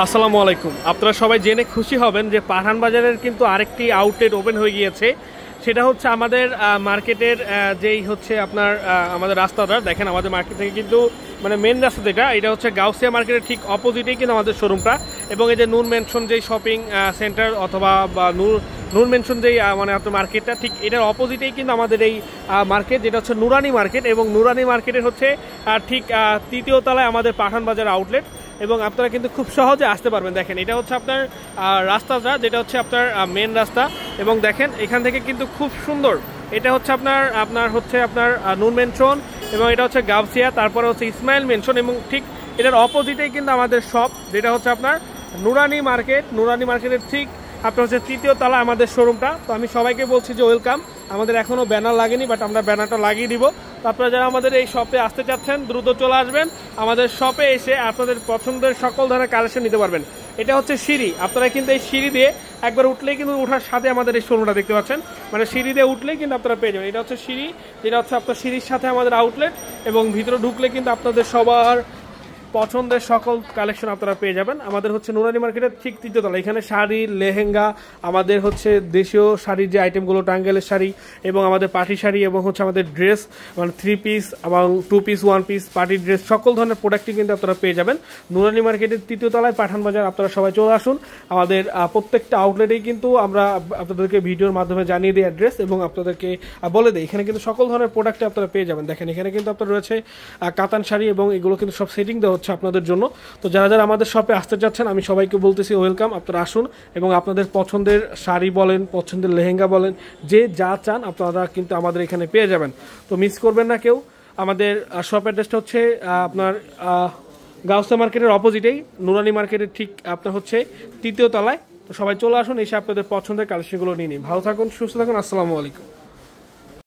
আসসালামু আলাইকুম। আপনারা সবাই জেনে খুশি হবেন যে পাঠান বাজারের কিন্তু আরেকটি আউটলেট ওপেন হয়ে গিয়েছে। সেটা হচ্ছে আমাদের মার্কেটের যেই হচ্ছে আপনার আমাদের রাস্তাটা দেখেন, আমাদের মার্কেট থেকে কিন্তু মানে মেন রাস্তা যেটা, এটা হচ্ছে গাউসিয়া মার্কেটের ঠিক অপোজিটেই কিন্তু আমাদের শোরুমটা। এবং এই যে নূর মেনশন যেই শপিং সেন্টার অথবা নূর মেনশন যেই মানে আপনার মার্কেটটা, ঠিক এটার অপোজিটেই কিন্তু আমাদের এই মার্কেট, যেটা হচ্ছে নুরানি মার্কেট। এবং নুরানি মার্কেটের হচ্ছে ঠিক তৃতীয় তলায় আমাদের পাঠান বাজার আউটলেট। এবং আপনারা কিন্তু খুব সহজে আসতে পারবেন। দেখেন, এটা হচ্ছে আপনার রাস্তাটা, যেটা হচ্ছে আপনার মেন রাস্তা। এবং দেখেন এখান থেকে কিন্তু খুব সুন্দর, এটা হচ্ছে আপনার হচ্ছে আপনার নূর মেনশন, এবং এটা হচ্ছে গাউসিয়া, তারপরে হচ্ছে ইসমাইল মেনশন, এবং ঠিক এটার অপোজিটেই কিন্তু আমাদের শপ, যেটা হচ্ছে আপনার নুরানি মার্কেট। নুরানি মার্কেটের ঠিক আপনার হচ্ছে তৃতীয় তলা আমাদের শোরুমটা। তো আমি সবাইকে বলছি যে ওয়েলকাম। আমাদের এখনও ব্যানার লাগেনি, বাট আমরা ব্যানারটা লাগিয়ে দিব। তো আপনারা যারা আমাদের এই শপে আসতে চাচ্ছেন দ্রুত চলে আসবেন। আমাদের শপে এসে আপনাদের পছন্দের সকল ধরনের কালেকশন নিতে পারবেন। এটা হচ্ছে সিঁড়ি, আপনারা কিন্তু এই সিঁড়ি দিয়ে একবার উঠলেই কিন্তু ওঠার সাথে আমাদের এই শোরুমটা দেখতে পাচ্ছেন। মানে সিঁড়ি দিয়ে উঠলেই কিন্তু আপনারা পেয়ে যাবেন। এটা হচ্ছে সিঁড়ি, যেটা হচ্ছে আপনার সিঁড়ির সাথে আমাদের আউটলেট। এবং ভিতরে ঢুকলে কিন্তু আপনাদের সবার পছন্দের সকল কালেকশন আপনারা পেয়ে যাবেন। আমাদের হচ্ছে নুরানি মার্কেটের ঠিক তৃতীয়তলা। এখানে শাড়ি, লেহেঙ্গা, আমাদের হচ্ছে দেশীয় শাড়ির যে আইটেমগুলো, টাঙ্গেলের শাড়ি, এবং আমাদের পার্টি শাড়ি, এবং হচ্ছে আমাদের ড্রেস, মানে 3 পিস এবং 2 পিস, 1 পিস, পার্টি ড্রেস, সকল ধরনের প্রোডাক্টই কিন্তু আপনারা পেয়ে যাবেন নুরানি মার্কেটের তৃতীয় তলায় পাঠান বাজার। আপনারা সবাই চলে আসুন। আমাদের প্রত্যেকটা আউটলেটেই কিন্তু আমরা আপনাদেরকে ভিডিওর মাধ্যমে জানিয়ে দিই অ্যাড্রেস, এবং আপনাদেরকে বলে দিই এখানে কিন্তু সকল ধরনের প্রোডাক্টই আপনারা পেয়ে যাবেন। দেখেন, এখানে কিন্তু আপনার রয়েছে কাতান শাড়ি, এবং এগুলো কিন্তু সব সেটিং দেওয়া হচ্ছে আপনাদের জন্য। তো যারা যারা আমাদের শপে আসতে যাচ্ছেন, আমি সবাইকে বলতেছি ওয়েলকাম। আপনারা আসুন এবং আপনাদের পছন্দের শাড়ি বলেন, পছন্দের লেহেঙ্গা বলেন, যে যা চান আপনারা কিন্তু আমাদের এখানে পেয়ে যাবেন। তো মিস করবেন না কেউ। আমাদের শপ অ্যাড্রেসটা হচ্ছে আপনার গাউসিয়া মার্কেটের অপোজিটেই, নুরানি মার্কেটের ঠিক আপনার হচ্ছে তৃতীয় তলায়। তো সবাই চলে আসুন, এসে আপনাদের পছন্দের কালেকশনগুলো নিয়ে নিন। ভালো থাকুন, সুস্থ থাকুন। আসসালামু আলাইকুম।